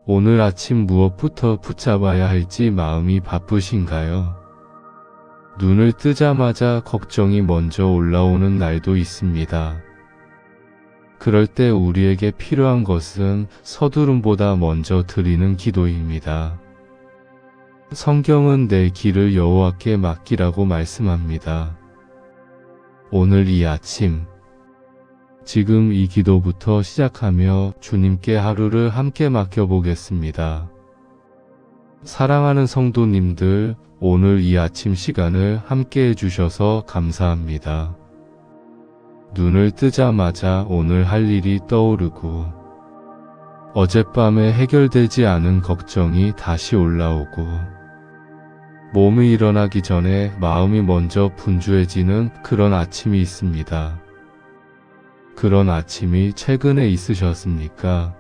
오늘 아침 무엇부터 붙잡아야 할지 마음이 바쁘신가요? 눈을 뜨자마자 걱정이 먼저 올라오는 날도 있습니다. 그럴 때 우리에게 필요한 것은 서두름보다 먼저 드리는 기도입니다. 성경은 내 길을 여호와께 맡기라고 말씀합니다. 오늘 이 아침, 지금 이 기도부터 시작하며 주님께 하루를 함께 맡겨보겠습니다. 사랑하는 성도님들, 오늘 이 아침 시간을 함께 해주셔서 감사합니다. 눈을 뜨자마자 오늘 할 일이 떠오르고 어젯밤에 해결되지 않은 걱정이 다시 올라오고 몸이 일어나기 전에 마음이 먼저 분주해지는 그런 아침이 있습니다. 그런 아침이 최근에 있으셨습니까?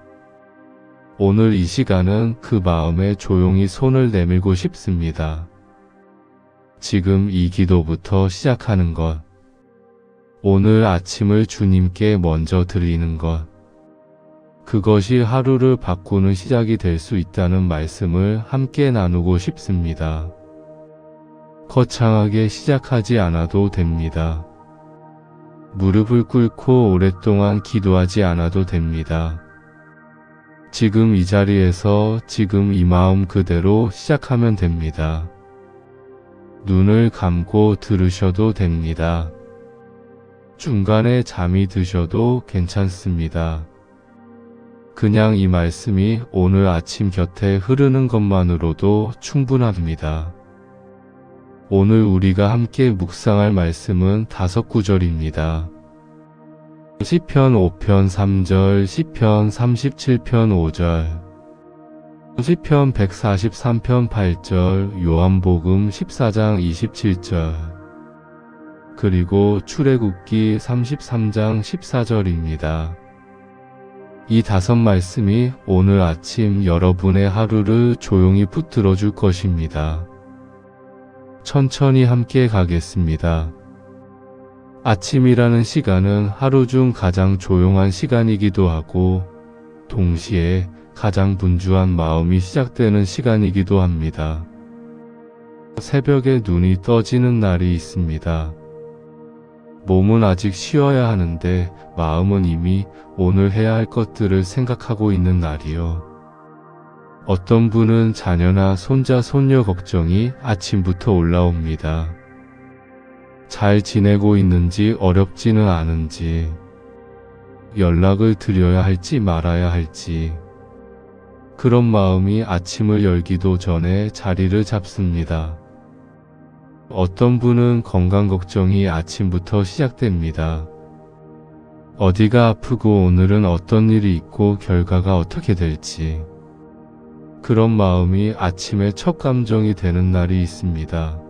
오늘 이 시간은 그 마음에 조용히 손을 내밀고 싶습니다. 지금 이 기도부터 시작하는 것, 오늘 아침을 주님께 먼저 드리는 것, 그것이 하루를 바꾸는 시작이 될 수 있다는 말씀을 함께 나누고 싶습니다. 거창하게 시작하지 않아도 됩니다. 무릎을 꿇고 오랫동안 기도하지 않아도 됩니다. 지금 이 자리에서 지금 이 마음 그대로 시작하면 됩니다. 눈을 감고 들으셔도 됩니다. 중간에 잠이 드셔도 괜찮습니다. 그냥 이 말씀이 오늘 아침 곁에 흐르는 것만으로도 충분합니다. 오늘 우리가 함께 묵상할 말씀은 5구절입니다. 시편 5편 3절, 시편 37편 5절, 시편 143편 8절, 요한복음 14장 27절, 그리고 출애굽기 33장 14절입니다. 이 5 말씀이 오늘 아침 여러분의 하루를 조용히 붙들어 줄 것입니다. 천천히 함께 가겠습니다. 아침이라는 시간은 하루 중 가장 조용한 시간이기도 하고 동시에 가장 분주한 마음이 시작되는 시간이기도 합니다. 새벽에 눈이 떠지는 날이 있습니다. 몸은 아직 쉬어야 하는데 마음은 이미 오늘 해야 할 것들을 생각하고 있는 날이요. 어떤 분은 자녀나 손자, 손녀 걱정이 아침부터 올라옵니다. 잘 지내고 있는지, 어렵지는 않은지, 연락을 드려야 할지 말아야 할지, 그런 마음이 아침을 열기도 전에 자리를 잡습니다. 어떤 분은 건강 걱정이 아침부터 시작됩니다. 어디가 아프고 오늘은 어떤 일이 있고 결과가 어떻게 될지, 그런 마음이 아침의 첫 감정이 되는 날이 있습니다.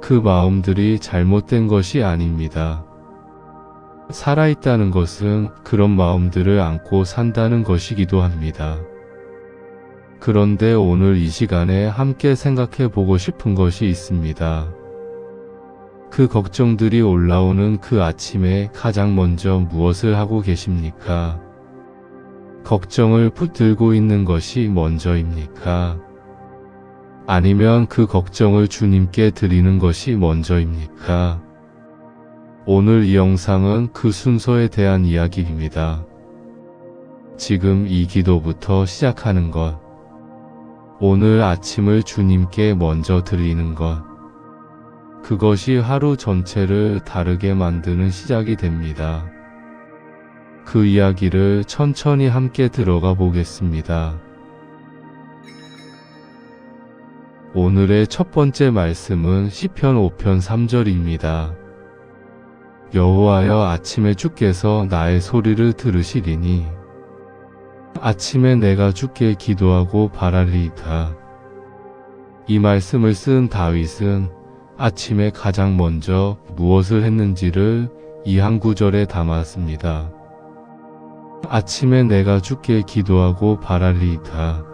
그 마음들이 잘못된 것이 아닙니다. 살아있다는 것은 그런 마음들을 안고 산다는 것이기도 합니다. 그런데 오늘 이 시간에 함께 생각해 보고 싶은 것이 있습니다. 그 걱정들이 올라오는 그 아침에 가장 먼저 무엇을 하고 계십니까? 걱정을 붙들고 있는 것이 먼저입니까? 아니면 그 걱정을 주님께 드리는 것이 먼저입니까? 오늘 이 영상은 그 순서에 대한 이야기입니다. 지금 이 기도부터 시작하는 것, 오늘 아침을 주님께 먼저 드리는 것, 그것이 하루 전체를 다르게 만드는 시작이 됩니다. 그 이야기를 천천히 함께 들어가 보겠습니다. 오늘의 첫 번째 말씀은 시편 5편 3절입니다. 여호와여, 아침에 주께서 나의 소리를 들으시리니 아침에 내가 주께 기도하고 바라리이다. 이 말씀을 쓴 다윗은 아침에 가장 먼저 무엇을 했는지를 이 한 구절에 담았습니다. 아침에 내가 주께 기도하고 바라리이다.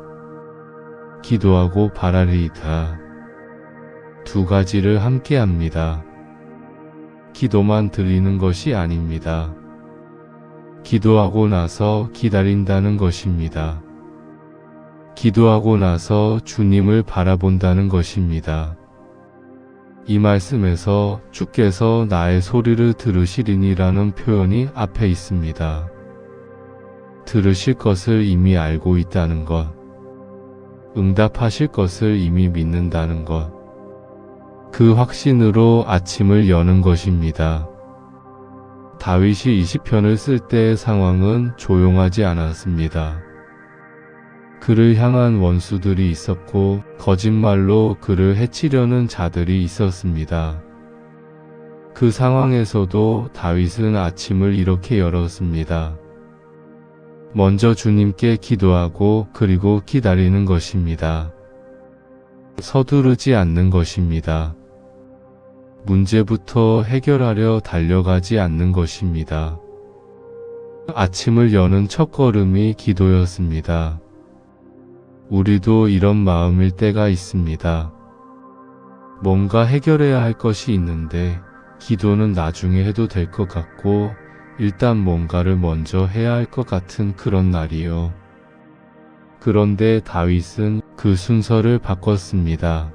기도하고 바라리이다. 두 가지를 함께 합니다. 기도만 드리는 것이 아닙니다. 기도하고 나서 기다린다는 것입니다. 기도하고 나서 주님을 바라본다는 것입니다. 이 말씀에서 주께서 나의 소리를 들으시리니라는 표현이 앞에 있습니다. 들으실 것을 이미 알고 있다는 것, 응답하실 것을 이미 믿는다는 것, 그 확신으로 아침을 여는 것입니다. 다윗이 이 시편을 쓸 때의 상황은 조용하지 않았습니다. 그를 향한 원수들이 있었고 거짓말로 그를 해치려는 자들이 있었습니다. 그 상황에서도 다윗은 아침을 이렇게 열었습니다. 먼저 주님께 기도하고 그리고 기다리는 것입니다. 서두르지 않는 것입니다. 문제부터 해결하려 달려가지 않는 것입니다. 아침을 여는 첫걸음이 기도였습니다. 우리도 이런 마음일 때가 있습니다. 뭔가 해결해야 할 것이 있는데 기도는 나중에 해도 될 것 같고 일단 뭔가를 먼저 해야 할 것 같은 그런 날이요. 그런데 다윗은 그 순서를 바꿨습니다.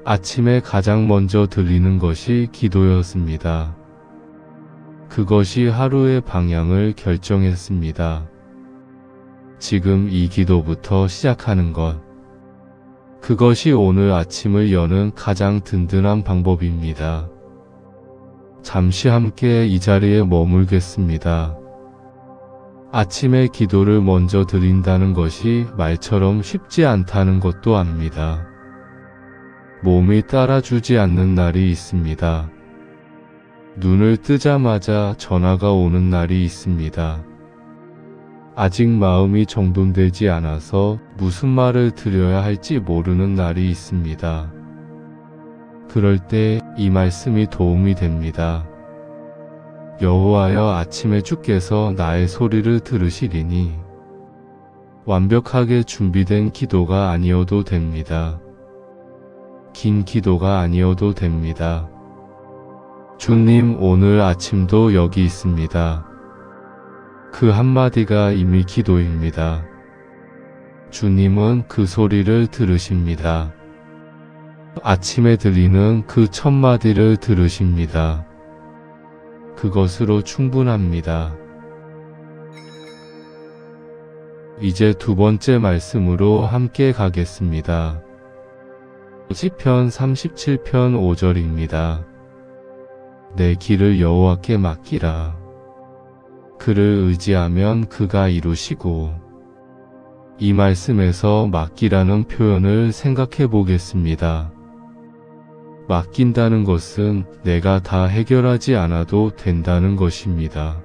아침에 가장 먼저 들리는 것이 기도였습니다. 그것이 하루의 방향을 결정했습니다. 지금 이 기도부터 시작하는 것. 그것이 오늘 아침을 여는 가장 든든한 방법입니다. 잠시 함께 이 자리에 머물겠습니다. 아침에 기도를 먼저 드린다는 것이 말처럼 쉽지 않다는 것도 압니다. 몸이 따라주지 않는 날이 있습니다. 눈을 뜨자마자 전화가 오는 날이 있습니다. 아직 마음이 정돈되지 않아서 무슨 말을 드려야 할지 모르는 날이 있습니다. 그럴 때 이 말씀이 도움이 됩니다. 여호와여, 아침에 주께서 나의 소리를 들으시리니. 완벽하게 준비된 기도가 아니어도 됩니다. 긴 기도가 아니어도 됩니다. 주님, 오늘 아침도 여기 있습니다. 그 한마디가 이미 기도입니다. 주님은 그 소리를 들으십니다. 아침에 들리는 그 첫마디를 들으십니다. 그것으로 충분합니다. 이제 두 번째 말씀으로 함께 가겠습니다. 시편 37편 5절입니다. 내 길을 여호와께 맡기라. 그를 의지하면 그가 이루시고. 이 말씀에서 맡기라는 표현을 생각해 보겠습니다. 맡긴다는 것은 내가 다 해결하지 않아도 된다는 것입니다.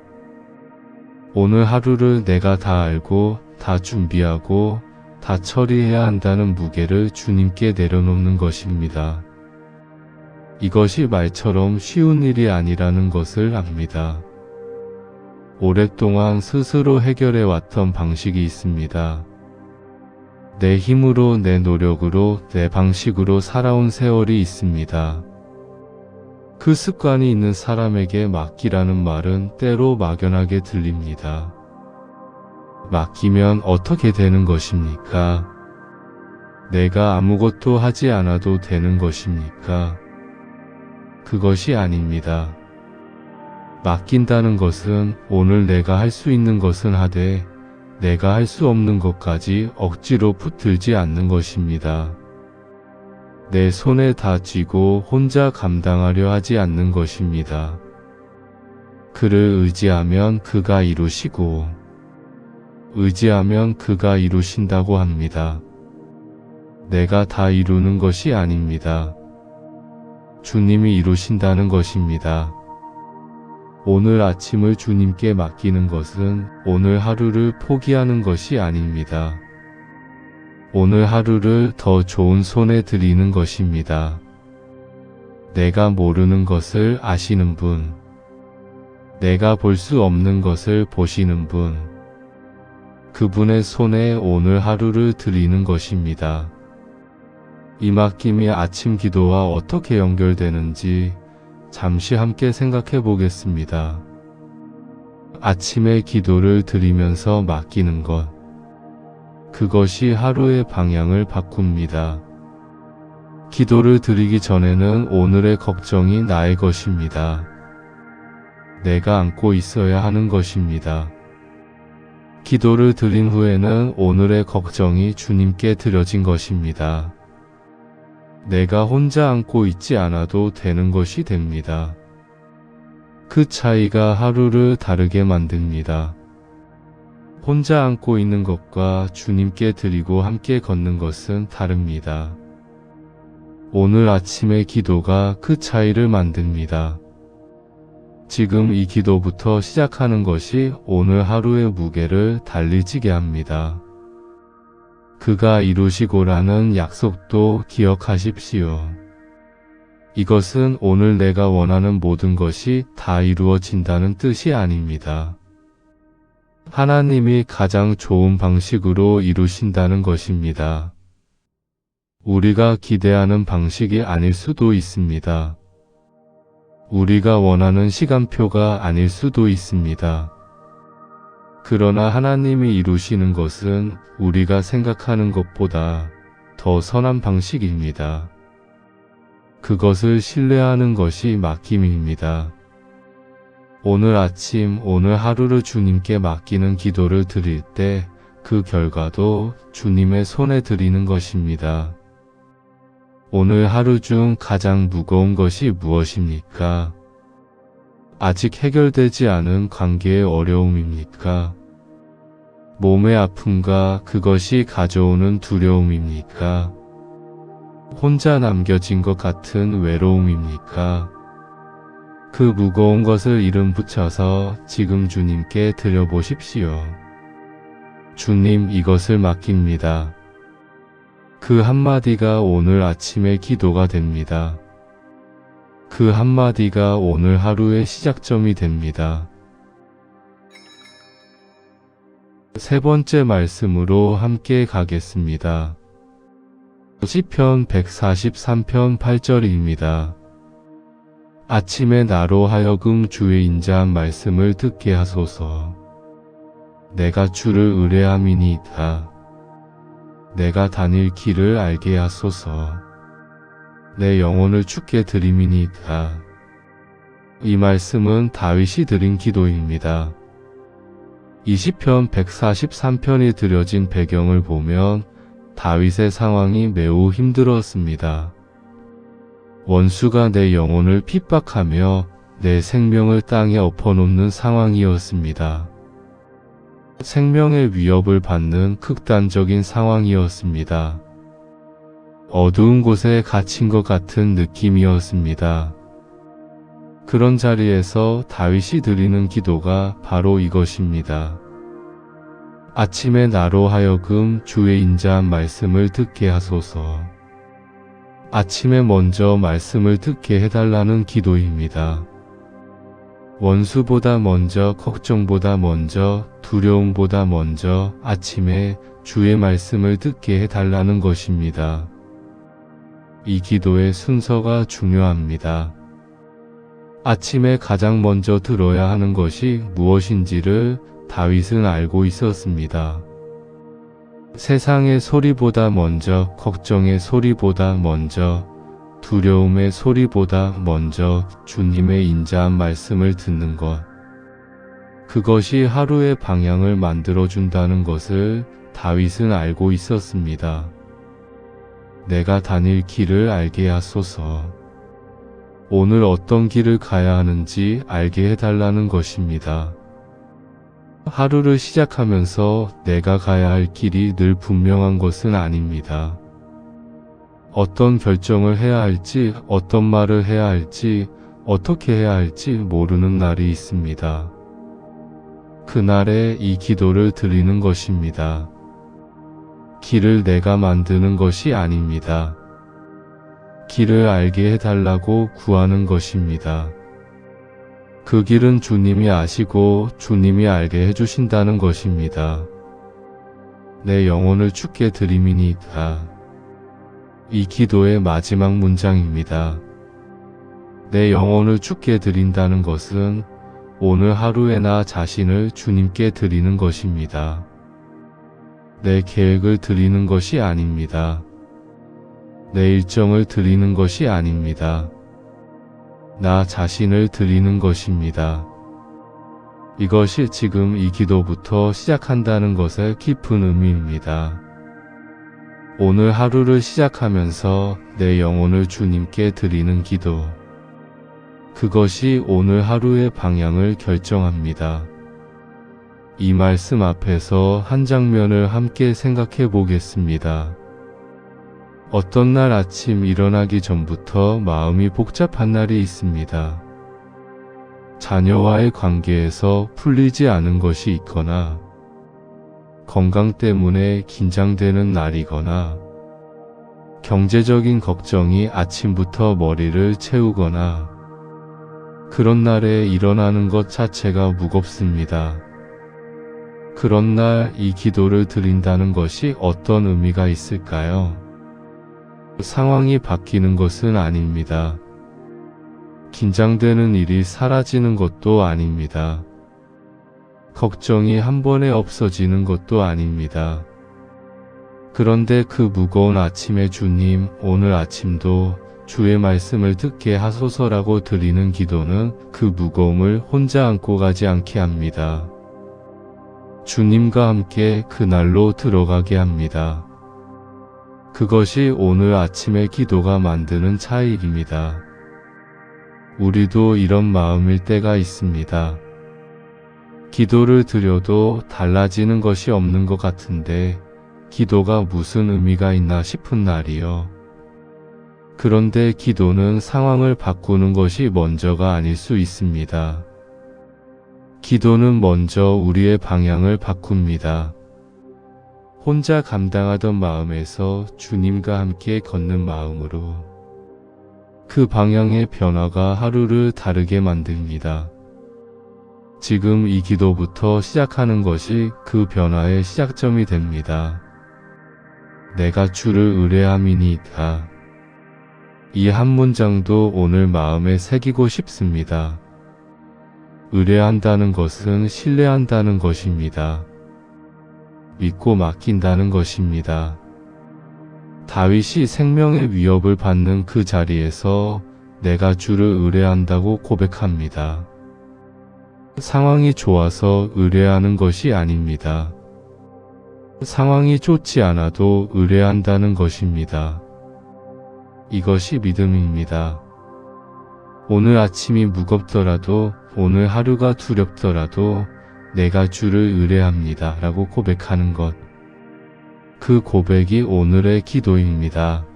오늘 하루를 내가 다 알고 다 준비하고 다 처리해야 한다는 무게를 주님께 내려놓는 것입니다. 이것이 말처럼 쉬운 일이 아니라는 것을 압니다. 오랫동안 스스로 해결해왔던 방식이 있습니다. 내 힘으로, 내 노력으로, 내 방식으로 살아온 세월이 있습니다. 그 습관이 있는 사람에게 맡기라는 말은 때로 막연하게 들립니다. 맡기면 어떻게 되는 것입니까? 내가 아무것도 하지 않아도 되는 것입니까? 그것이 아닙니다. 맡긴다는 것은 오늘 내가 할 수 있는 것은 하되 내가 할 수 없는 것까지 억지로 붙들지 않는 것입니다. 내 손에 다 쥐고 혼자 감당하려 하지 않는 것입니다. 그를 의지하면 그가 이루시고, 의지하면 그가 이루신다고 합니다. 내가 다 이루는 것이 아닙니다. 주님이 이루신다는 것입니다. 오늘 아침을 주님께 맡기는 것은 오늘 하루를 포기하는 것이 아닙니다. 오늘 하루를 더 좋은 손에 드리는 것입니다. 내가 모르는 것을 아시는 분, 내가 볼 수 없는 것을 보시는 분, 그분의 손에 오늘 하루를 드리는 것입니다. 이 맡김이 아침 기도와 어떻게 연결되는지 잠시 함께 생각해 보겠습니다. 아침에 기도를 드리면서 맡기는 것. 그것이 하루의 방향을 바꿉니다. 기도를 드리기 전에는 오늘의 걱정이 나의 것입니다. 내가 안고 있어야 하는 것입니다. 기도를 드린 후에는 오늘의 걱정이 주님께 드려진 것입니다. 내가 혼자 안고 있지 않아도 되는 것이 됩니다. 그 차이가 하루를 다르게 만듭니다. 혼자 안고 있는 것과 주님께 드리고 함께 걷는 것은 다릅니다. 오늘 아침의 기도가 그 차이를 만듭니다. 지금 이 기도부터 시작하는 것이 오늘 하루의 무게를 달리 지게 합니다. 그가 이루시고라는 약속도 기억하십시오. 이것은 오늘 내가 원하는 모든 것이 다 이루어진다는 뜻이 아닙니다. 하나님이 가장 좋은 방식으로 이루신다는 것입니다. 우리가 기대하는 방식이 아닐 수도 있습니다. 우리가 원하는 시간표가 아닐 수도 있습니다. 그러나 하나님이 이루시는 것은 우리가 생각하는 것보다 더 선한 방식입니다. 그것을 신뢰하는 것이 맡김입니다. 오늘 아침, 오늘 하루를 주님께 맡기는 기도를 드릴 때 그 결과도 주님의 손에 드리는 것입니다. 오늘 하루 중 가장 무거운 것이 무엇입니까? 아직 해결되지 않은 관계의 어려움입니까? 몸의 아픔과 그것이 가져오는 두려움입니까? 혼자 남겨진 것 같은 외로움입니까? 그 무거운 것을 이름 붙여서 지금 주님께 드려보십시오. 주님, 이것을 맡깁니다. 그 한마디가 오늘 아침의 기도가 됩니다. 그 한마디가 오늘 하루의 시작점이 됩니다. 세 번째 말씀으로 함께 가겠습니다. 시편 143편 8절입니다. 아침에 나로 하여금 주의 인자한 말씀을 듣게 하소서. 내가 주를 의뢰함이니이다. 내가 다닐 길을 알게 하소서. 내 영혼을 주께 드림이니이다. 이 말씀은 다윗이 드린 기도입니다. 이 시편 143편이 드려진 배경을 보면 다윗의 상황이 매우 힘들었습니다. 원수가 내 영혼을 핍박하며 내 생명을 땅에 엎어놓는 상황이었습니다. 생명의 위협을 받는 극단적인 상황이었습니다. 어두운 곳에 갇힌 것 같은 느낌이었습니다. 그런 자리에서 다윗이 드리는 기도가 바로 이것입니다. 아침에 나로 하여금 주의 인자한 말씀을 듣게 하소서. 아침에 먼저 말씀을 듣게 해달라는 기도입니다. 원수보다 먼저, 걱정보다 먼저, 두려움보다 먼저 아침에 주의 말씀을 듣게 해달라는 것입니다. 이 기도의 순서가 중요합니다. 아침에 가장 먼저 들어야 하는 것이 무엇인지를 다윗은 알고 있었습니다. 세상의 소리보다 먼저, 걱정의 소리보다 먼저, 두려움의 소리보다 먼저 주님의 인자한 말씀을 듣는 것. 그것이 하루의 방향을 만들어준다는 것을 다윗은 알고 있었습니다. 내가 다닐 길을 알게 하소서. 오늘 어떤 길을 가야 하는지 알게 해달라는 것입니다. 하루를 시작하면서 내가 가야 할 길이 늘 분명한 것은 아닙니다. 어떤 결정을 해야 할지, 어떤 말을 해야 할지, 어떻게 해야 할지 모르는 날이 있습니다. 그날에 이 기도를 드리는 것입니다. 길을 내가 만드는 것이 아닙니다. 길을 알게 해달라고 구하는 것입니다. 그 길은 주님이 아시고 주님이 알게 해주신다는 것입니다. 내 영혼을 주께 드림이니이다. 이 기도의 마지막 문장입니다. 내 영혼을 주께 드린다는 것은 오늘 하루에 나 자신을 주님께 드리는 것입니다. 내 계획을 드리는 것이 아닙니다. 내 일정을 드리는 것이 아닙니다. 나 자신을 드리는 것입니다. 이것이 지금 이 기도부터 시작한다는 것의 깊은 의미입니다. 오늘 하루를 시작하면서 내 영혼을 주님께 드리는 기도. 그것이 오늘 하루의 방향을 결정합니다. 이 말씀 앞에서 한 장면을 함께 생각해 보겠습니다. 어떤 날 아침 일어나기 전부터 마음이 복잡한 날이 있습니다. 자녀와의 관계에서 풀리지 않은 것이 있거나, 건강 때문에 긴장되는 날이거나, 경제적인 걱정이 아침부터 머리를 채우거나, 그런 날에 일어나는 것 자체가 무겁습니다. 그런 날 이 기도를 드린다는 것이 어떤 의미가 있을까요? 상황이 바뀌는 것은 아닙니다. 긴장되는 일이 사라지는 것도 아닙니다. 걱정이 한 번에 없어지는 것도 아닙니다. 그런데 그 무거운 아침에 주님, 오늘 아침도 주의 말씀을 듣게 하소서라고 드리는 기도는 그 무거움을 혼자 안고 가지 않게 합니다. 주님과 함께 그날로 들어가게 합니다. 그것이 오늘 아침의 기도가 만드는 차이입니다. 우리도 이런 마음일 때가 있습니다. 기도를 드려도 달라지는 것이 없는 것 같은데 기도가 무슨 의미가 있나 싶은 날이요. 그런데 기도는 상황을 바꾸는 것이 먼저가 아닐 수 있습니다. 기도는 먼저 우리의 방향을 바꿉니다. 혼자 감당하던 마음에서 주님과 함께 걷는 마음으로 그 방향의 변화가 하루를 다르게 만듭니다. 지금 이 기도부터 시작하는 것이 그 변화의 시작점이 됩니다. 내가 주를 의뢰함이니이다. 이 한 문장도 오늘 마음에 새기고 싶습니다. 의뢰한다는 것은 신뢰한다는 것입니다. 믿고 맡긴다는 것입니다. 다윗이 생명의 위협을 받는 그 자리에서 내가 주를 의뢰한다고 고백합니다. 상황이 좋아서 의뢰하는 것이 아닙니다. 상황이 좋지 않아도 의뢰한다는 것입니다. 이것이 믿음입니다. 오늘 아침이 무겁더라도, 오늘 하루가 두렵더라도 내가 주를 의뢰합니다 라고 고백하는 것. 그 고백이 오늘의 기도입니다.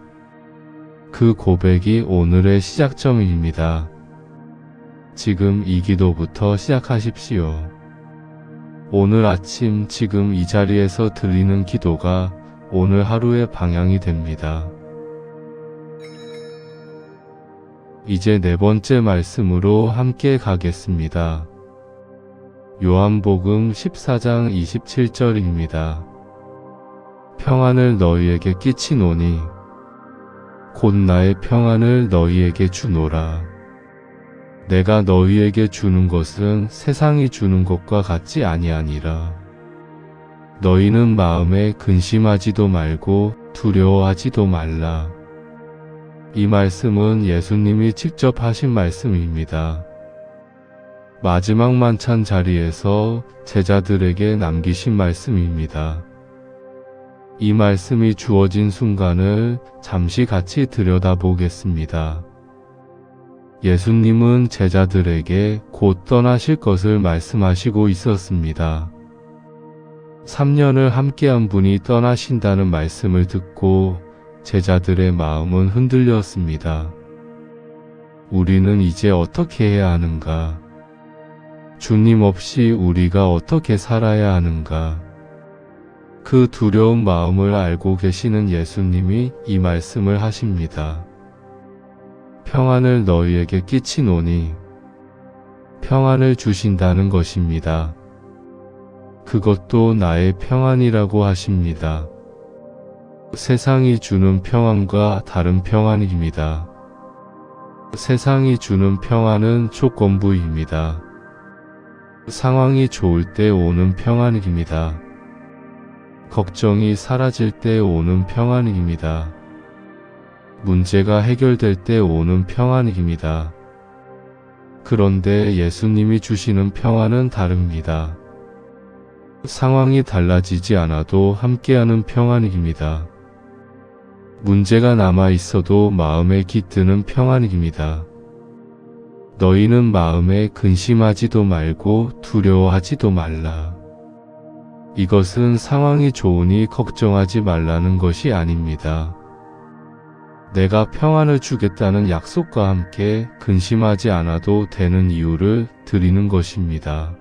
그 고백이 오늘의 시작점입니다. 지금 이 기도부터 시작하십시오. 오늘 아침 지금 이 자리에서 드리는 기도가 오늘 하루의 방향이 됩니다. 이제 네 번째 말씀으로 함께 가겠습니다. 요한복음 14장 27절입니다. 평안을 너희에게 끼치노니 곧 나의 평안을 너희에게 주노라. 내가 너희에게 주는 것은 세상이 주는 것과 같지 아니하니라. 너희는 마음에 근심하지도 말고 두려워하지도 말라. 이 말씀은 예수님이 직접 하신 말씀입니다. 마지막 만찬 자리에서 제자들에게 남기신 말씀입니다. 이 말씀이 주어진 순간을 잠시 같이 들여다보겠습니다. 예수님은 제자들에게 곧 떠나실 것을 말씀하시고 있었습니다. 3년을 함께한 분이 떠나신다는 말씀을 듣고 제자들의 마음은 흔들렸습니다. 우리는 이제 어떻게 해야 하는가? 주님 없이 우리가 어떻게 살아야 하는가? 그 두려운 마음을 알고 계시는 예수님이 이 말씀을 하십니다. 평안을 너희에게 끼치노니 평안을 주신다는 것입니다. 그것도 나의 평안이라고 하십니다. 세상이 주는 평안과 다른 평안입니다. 세상이 주는 평안은 조건부입니다. 상황이 좋을 때 오는 평안입니다. 걱정이 사라질 때 오는 평안입니다. 문제가 해결될 때 오는 평안입니다. 그런데 예수님이 주시는 평안은 다릅니다. 상황이 달라지지 않아도 함께하는 평안입니다. 문제가 남아 있어도 마음에 깃드는 평안입니다. 너희는 마음에 근심하지도 말고 두려워하지도 말라. 이것은 상황이 좋으니 걱정하지 말라는 것이 아닙니다. 내가 평안을 주겠다는 약속과 함께 근심하지 않아도 되는 이유를 드리는 것입니다.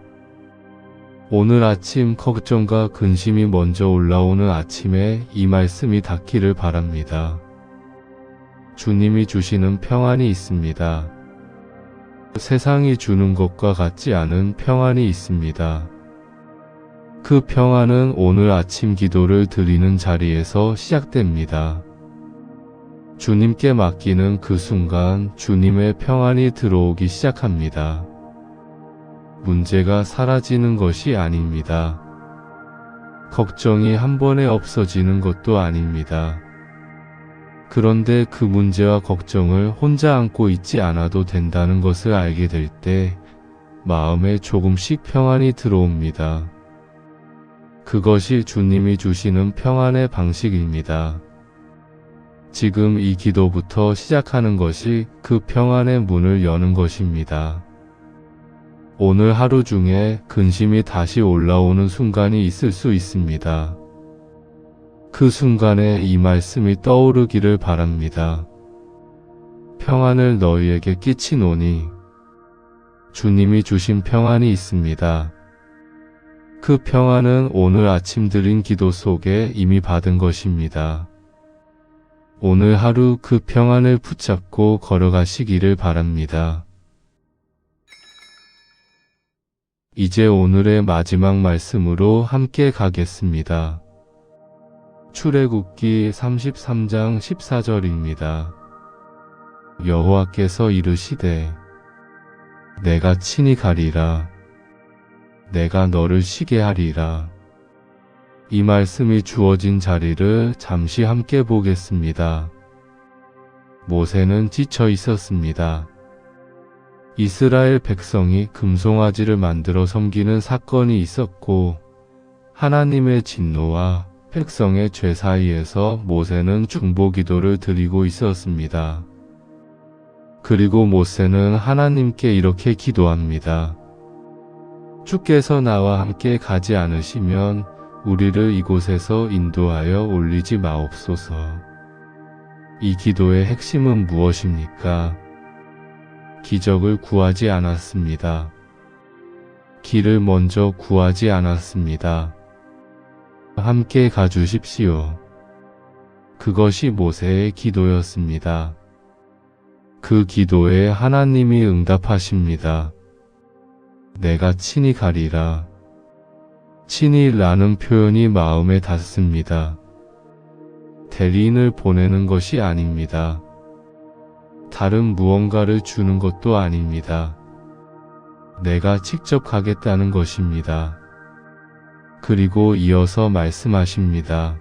오늘 아침 걱정과 근심이 먼저 올라오는 아침에 이 말씀이 닿기를 바랍니다. 주님이 주시는 평안이 있습니다. 세상이 주는 것과 같지 않은 평안이 있습니다. 그 평안은 오늘 아침 기도를 드리는 자리에서 시작됩니다. 주님께 맡기는 그 순간 주님의 평안이 들어오기 시작합니다. 문제가 사라지는 것이 아닙니다. 걱정이 한 번에 없어지는 것도 아닙니다. 그런데 그 문제와 걱정을 혼자 안고 있지 않아도 된다는 것을 알게 될 때 마음에 조금씩 평안이 들어옵니다. 그것이 주님이 주시는 평안의 방식입니다. 지금 이 기도부터 시작하는 것이 그 평안의 문을 여는 것입니다. 오늘 하루 중에 근심이 다시 올라오는 순간이 있을 수 있습니다. 그 순간에 이 말씀이 떠오르기를 바랍니다. 평안을 너희에게 끼치노니 주님이 주신 평안이 있습니다. 그 평안은 오늘 아침 드린 기도 속에 이미 받은 것입니다. 오늘 하루 그 평안을 붙잡고 걸어가시기를 바랍니다. 이제 오늘의 마지막 말씀으로 함께 가겠습니다. 출애굽기 33장 14절입니다. 여호와께서 이르시되 내가 친히 가리라. 내가 너를 쉬게 하리라. 이 말씀이 주어진 자리를 잠시 함께 보겠습니다. 모세는 지쳐 있었습니다. 이스라엘 백성이 금송아지를 만들어 섬기는 사건이 있었고 하나님의 진노와 백성의 죄 사이에서 모세는 중보기도를 드리고 있었습니다. 그리고 모세는 하나님께 이렇게 기도합니다. 주께서 나와 함께 가지 않으시면 우리를 이곳에서 인도하여 올리지 마옵소서. 이 기도의 핵심은 무엇입니까? 기적을 구하지 않았습니다. 길을 먼저 구하지 않았습니다. 함께 가주십시오. 그것이 모세의 기도였습니다. 그 기도에 하나님이 응답하십니다. 내가 친히 가리라. 친히라는 표현이 마음에 닿습니다. 대리인을 보내는 것이 아닙니다. 다른 무언가를 주는 것도 아닙니다. 내가 직접 가겠다는 것입니다. 그리고 이어서 말씀하십니다.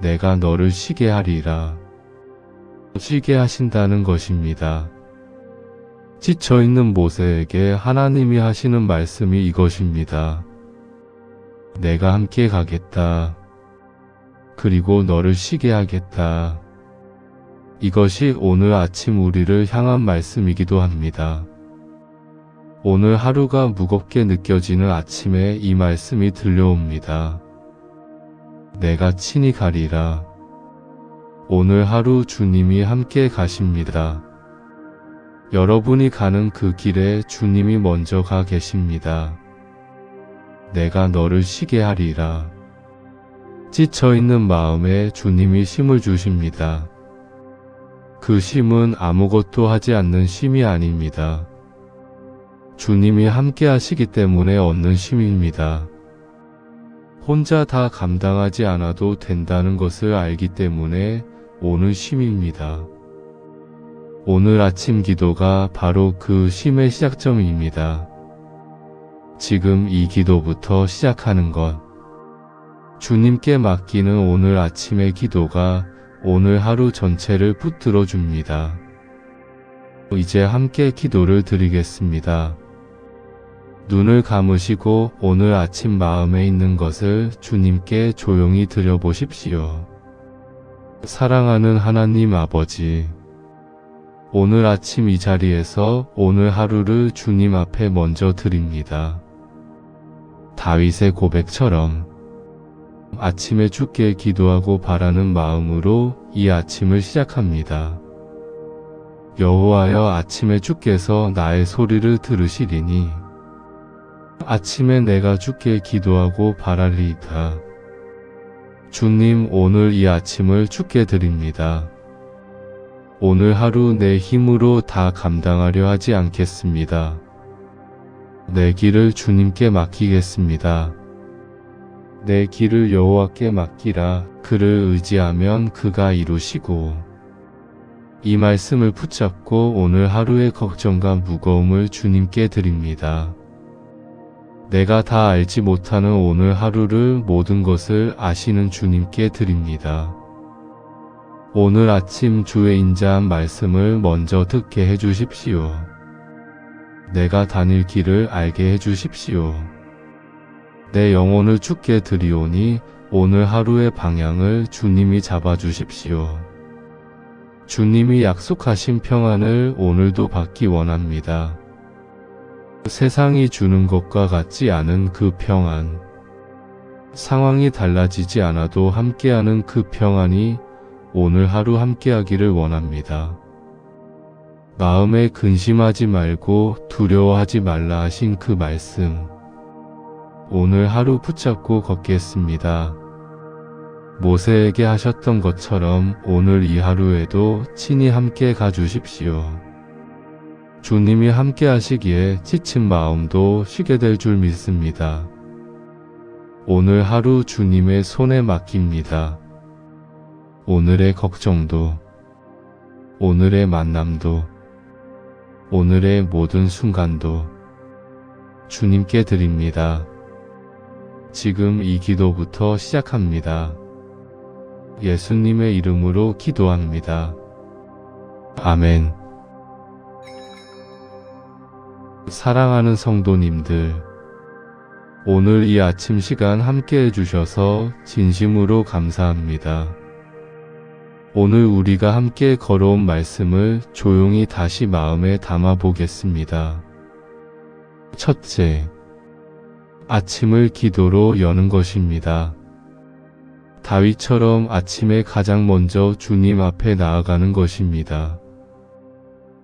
내가 너를 쉬게 하리라. 쉬게 하신다는 것입니다. 지쳐있는 모세에게 하나님이 하시는 말씀이 이것입니다. 내가 함께 가겠다. 그리고 너를 쉬게 하겠다. 이것이 오늘 아침 우리를 향한 말씀이기도 합니다. 오늘 하루가 무겁게 느껴지는 아침에 이 말씀이 들려옵니다. 내가 친히 가리라. 오늘 하루 주님이 함께 가십니다. 여러분이 가는 그 길에 주님이 먼저 가 계십니다. 내가 너를 쉬게 하리라. 지쳐있는 마음에 주님이 쉼을 주십니다. 그 쉼은 아무것도 하지 않는 쉼이 아닙니다. 주님이 함께 하시기 때문에 얻는 쉼입니다. 혼자 다 감당하지 않아도 된다는 것을 알기 때문에 오는 쉼입니다. 오늘 아침 기도가 바로 그 쉼의 시작점입니다. 지금 이 기도부터 시작하는 것, 주님께 맡기는 오늘 아침의 기도가 오늘 하루 전체를 붙들어 줍니다. 이제 함께 기도를 드리겠습니다. 눈을 감으시고 오늘 아침 마음에 있는 것을 주님께 조용히 드려보십시오. 사랑하는 하나님 아버지, 오늘 아침 이 자리에서 오늘 하루를 주님 앞에 먼저 드립니다. 다윗의 고백처럼 아침에 주께 기도하고 바라는 마음으로 이 아침을 시작합니다. 여호와여, 아침에 주께서 나의 소리를 들으시리니 아침에 내가 주께 기도하고 바랄리이다. 주님, 오늘 이 아침을 주께 드립니다. 오늘 하루 내 힘으로 다 감당하려 하지 않겠습니다. 내 길을 주님께 맡기겠습니다. 내 길을 여호와께 맡기라. 그를 의지하면 그가 이루시고, 이 말씀을 붙잡고 오늘 하루의 걱정과 무거움을 주님께 드립니다. 내가 다 알지 못하는 오늘 하루를 모든 것을 아시는 주님께 드립니다. 오늘 아침 주의 인자한 말씀을 먼저 듣게 해주십시오. 내가 다닐 길을 알게 해주십시오. 내 영혼을 주께 드리오니 오늘 하루의 방향을 주님이 잡아주십시오. 주님이 약속하신 평안을 오늘도 받기 원합니다. 세상이 주는 것과 같지 않은 그 평안, 상황이 달라지지 않아도 함께하는 그 평안이 오늘 하루 함께하기를 원합니다. 마음에 근심하지 말고 두려워하지 말라 하신 그 말씀, 오늘 하루 붙잡고 걷겠습니다. 모세에게 하셨던 것처럼 오늘 이 하루에도 친히 함께 가주십시오. 주님이 함께 하시기에 지친 마음도 쉬게 될 줄 믿습니다. 오늘 하루 주님의 손에 맡깁니다. 오늘의 걱정도, 오늘의 만남도, 오늘의 모든 순간도 주님께 드립니다. 지금 이 기도부터 시작합니다. 예수님의 이름으로 기도합니다. 아멘. 사랑하는 성도님들, 오늘 이 아침 시간 함께 해주셔서 진심으로 감사합니다. 오늘 우리가 함께 걸어온 말씀을 조용히 다시 마음에 담아 보겠습니다. 첫째, 아침을 기도로 여는 것입니다. 다윗처럼 아침에 가장 먼저 주님 앞에 나아가는 것입니다.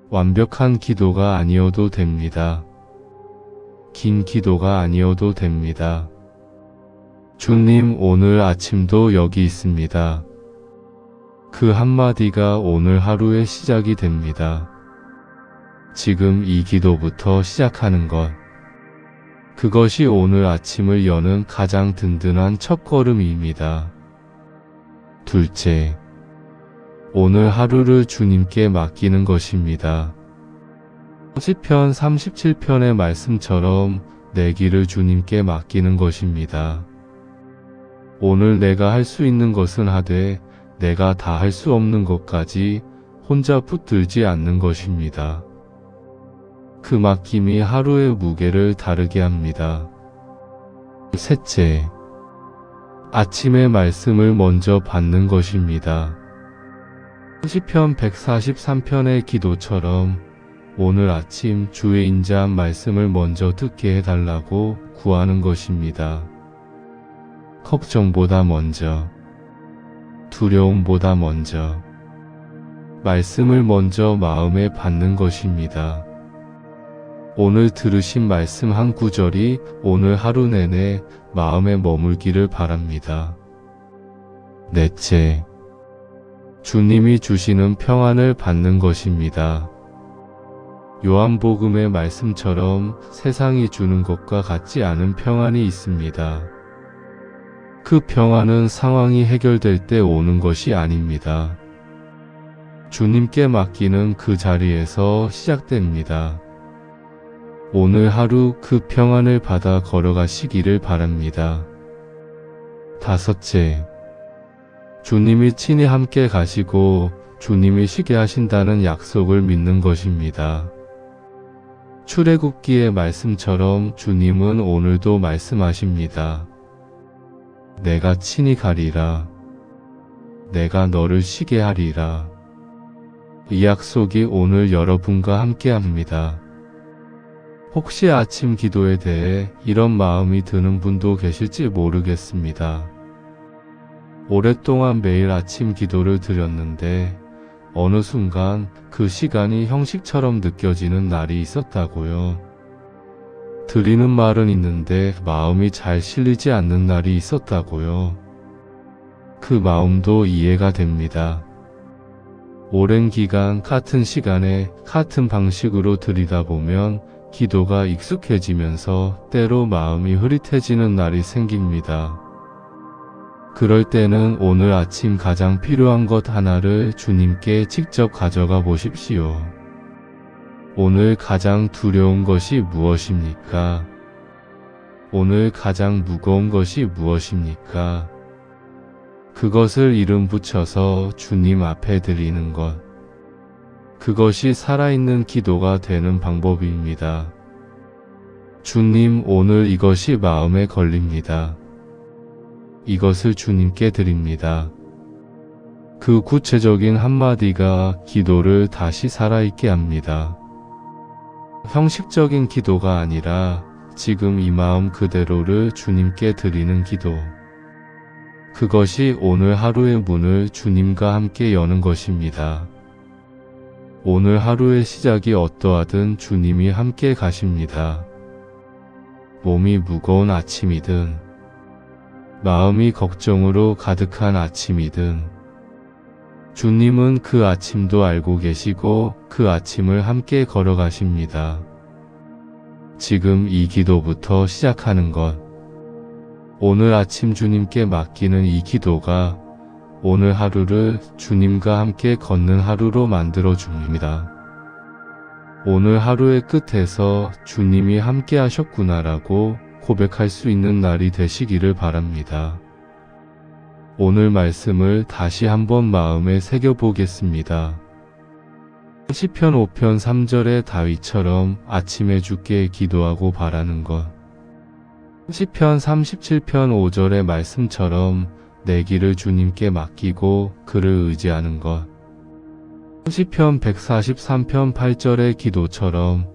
완벽한 기도가 아니어도 됩니다. 긴 기도가 아니어도 됩니다. 주님, 오늘 아침도 여기 있습니다. 그 한마디가 오늘 하루의 시작이 됩니다. 지금 이 기도부터 시작하는 것, 그것이 오늘 아침을 여는 가장 든든한 첫걸음입니다. 둘째, 오늘 하루를 주님께 맡기는 것입니다. 시편 37편의 말씀처럼 내 길을 주님께 맡기는 것입니다. 오늘 내가 할 수 있는 것은 하되 내가 다 할 수 없는 것까지 혼자 붙들지 않는 것입니다. 그 맡김이 하루의 무게를 다르게 합니다. 셋째, 아침의 말씀을 먼저 받는 것입니다. 시편 143편의 기도처럼 오늘 아침 주의 인자한 말씀을 먼저 듣게 해달라고 구하는 것입니다. 걱정보다 먼저, 두려움보다 먼저, 말씀을 먼저 마음에 받는 것입니다. 오늘 들으신 말씀 한 구절이 오늘 하루 내내 마음에 머물기를 바랍니다. 넷째, 주님이 주시는 평안을 받는 것입니다. 요한복음의 말씀처럼 세상이 주는 것과 같지 않은 평안이 있습니다. 그 평안은 상황이 해결될 때 오는 것이 아닙니다. 주님께 맡기는 그 자리에서 시작됩니다. 오늘 하루 그 평안을 받아 걸어가시기를 바랍니다. 5째, 주님이 친히 함께 가시고 주님이 쉬게 하신다는 약속을 믿는 것입니다. 출애굽기의 말씀처럼 주님은 오늘도 말씀하십니다. 내가 친히 가리라. 내가 너를 쉬게 하리라. 이 약속이 오늘 여러분과 함께 합니다. 혹시 아침 기도에 대해 이런 마음이 드는 분도 계실지 모르겠습니다. 오랫동안 매일 아침 기도를 드렸는데 어느 순간 그 시간이 형식처럼 느껴지는 날이 있었다고요. 드리는 말은 있는데 마음이 잘 실리지 않는 날이 있었다고요. 그 마음도 이해가 됩니다. 오랜 기간 같은 시간에 같은 방식으로 드리다 보면 기도가 익숙해지면서 때로 마음이 흐릿해지는 날이 생깁니다. 그럴 때는 오늘 아침 가장 필요한 것 하나를 주님께 직접 가져가 보십시오. 오늘 가장 두려운 것이 무엇입니까? 오늘 가장 무거운 것이 무엇입니까? 그것을 이름 붙여서 주님 앞에 드리는 것. 그것이 살아있는 기도가 되는 방법입니다. 주님, 오늘 이것이 마음에 걸립니다. 이것을 주님께 드립니다. 그 구체적인 한마디가 기도를 다시 살아있게 합니다. 형식적인 기도가 아니라 지금 이 마음 그대로를 주님께 드리는 기도. 그것이 오늘 하루의 문을 주님과 함께 여는 것입니다. 오늘 하루의 시작이 어떠하든 주님이 함께 가십니다. 몸이 무거운 아침이든 마음이 걱정으로 가득한 아침이든 주님은 그 아침도 알고 계시고 그 아침을 함께 걸어가십니다. 지금 이 기도부터 시작하는 것. 오늘 아침 주님께 맡기는 이 기도가 오늘 하루를 주님과 함께 걷는 하루로 만들어 줍니다. 오늘 하루의 끝에서 주님이 함께 하셨구나라고 고백할 수 있는 날이 되시기를 바랍니다. 오늘 말씀을 다시 한번 마음에 새겨보겠습니다. 시편 5편 3절의 다윗처럼 아침에 주께 기도하고 바라는 것. 시편 37편 5절의 말씀처럼 내 길을 주님께 맡기고 그를 의지하는 것. 시편 143편 8절의 기도처럼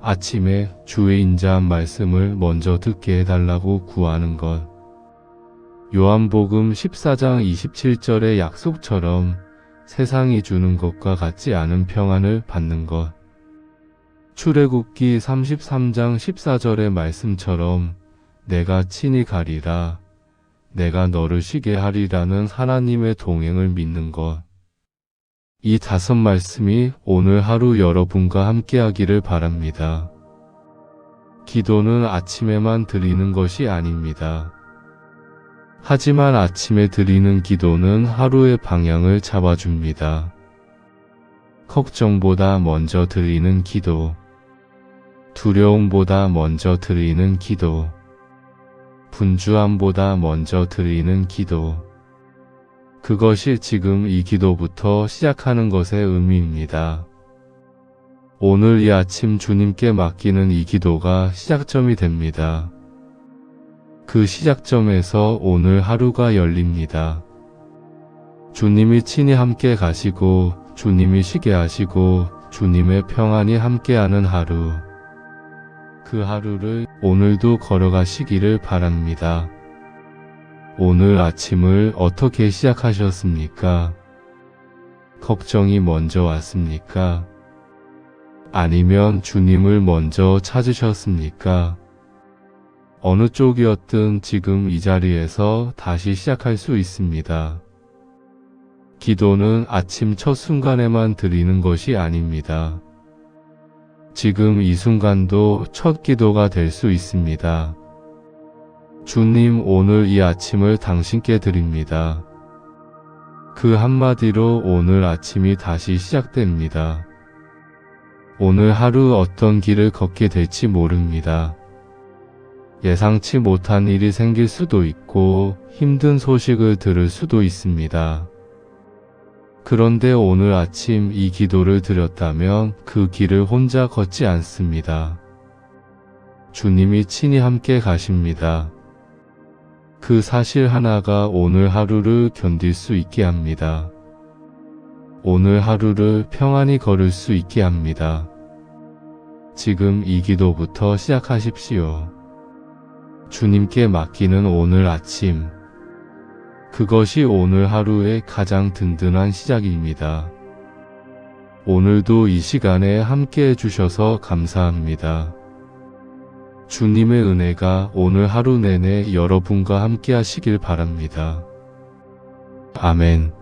아침에 주의 인자한 말씀을 먼저 듣게 해달라고 구하는 것. 요한복음 14장 27절의 약속처럼 세상이 주는 것과 같지 않은 평안을 받는 것. 출애굽기 33장 14절의 말씀처럼 내가 친히 가리라. 내가 너를 쉬게 하리라는 하나님의 동행을 믿는 것. 이 5 말씀이 오늘 하루 여러분과 함께 하기를 바랍니다. 기도는 아침에만 드리는 것이 아닙니다. 하지만 아침에 드리는 기도는 하루의 방향을 잡아줍니다. 걱정보다 먼저 드리는 기도. 두려움보다 먼저 드리는 기도. 분주함보다 먼저 드리는 기도. 그것이 지금 이 기도부터 시작하는 것의 의미입니다. 오늘 이 아침 주님께 맡기는 이 기도가 시작점이 됩니다. 그 시작점에서 오늘 하루가 열립니다. 주님이 친히 함께 가시고 주님이 쉬게 하시고 주님의 평안이 함께하는 하루. 그 하루를 오늘도 걸어가시기를 바랍니다. 오늘 아침을 어떻게 시작하셨습니까? 걱정이 먼저 왔습니까? 아니면 주님을 먼저 찾으셨습니까? 어느 쪽이었든 지금 이 자리에서 다시 시작할 수 있습니다. 기도는 아침 첫 순간에만 드리는 것이 아닙니다. 지금 이 순간도 첫 기도가 될 수 있습니다. 주님, 오늘 이 아침을 당신께 드립니다. 그 한마디로 오늘 아침이 다시 시작됩니다. 오늘 하루 어떤 길을 걷게 될지 모릅니다. 예상치 못한 일이 생길 수도 있고 힘든 소식을 들을 수도 있습니다. 그런데 오늘 아침 이 기도를 드렸다면 그 길을 혼자 걷지 않습니다. 주님이 친히 함께 가십니다. 그 사실 하나가 오늘 하루를 견딜 수 있게 합니다. 오늘 하루를 평안히 걸을 수 있게 합니다. 지금 이 기도부터 시작하십시오. 주님께 맡기는 오늘 아침. 그것이 오늘 하루의 가장 든든한 시작입니다. 오늘도 이 시간에 함께 해주셔서 감사합니다. 주님의 은혜가 오늘 하루 내내 여러분과 함께 하시길 바랍니다. 아멘.